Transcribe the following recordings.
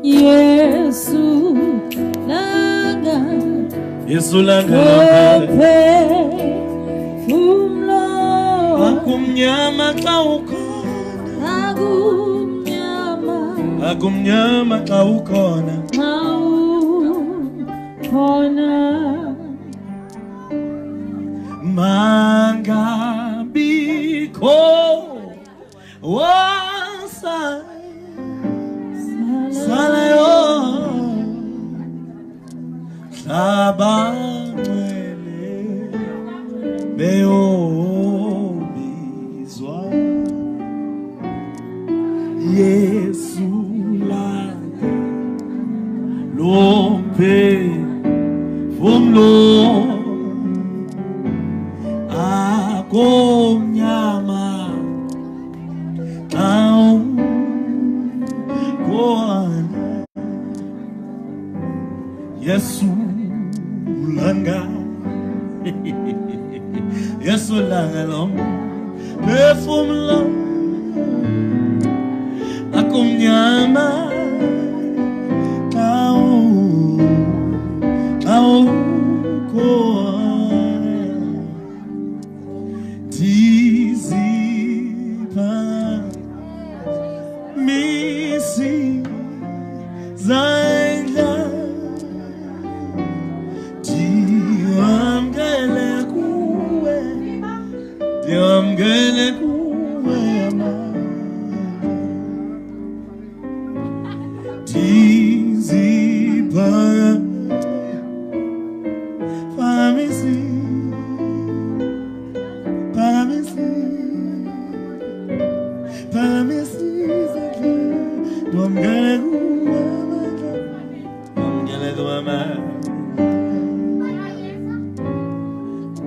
Yesu langa Yesu langa umlo akumnyama xa ukhona mangabikho salayo hlabangcwele beyobizwa Yesu langa lomphefumulo akomnyama xa ukhona Yesu langa Yesu langa lomphefumulo akomnyama xa ukhona misi zaila diamgele kuwe ama dizipa paramisi Domgele kuama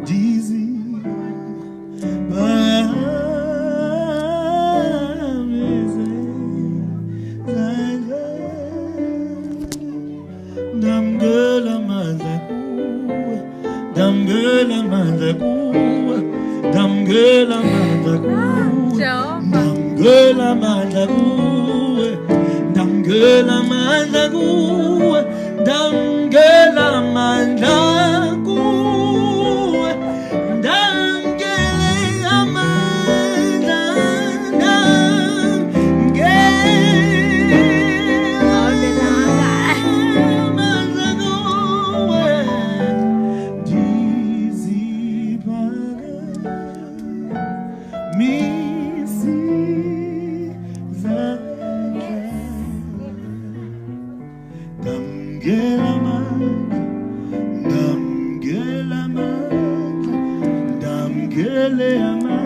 dizi paramisi damgele mandla kuwe damgele mandla kuwe damgele mandla kuwe damgele mandla kuwe damgele mandla kuwe damgele mandla kuwe damgele amandla amandla kuwe dizibana misi damgele ama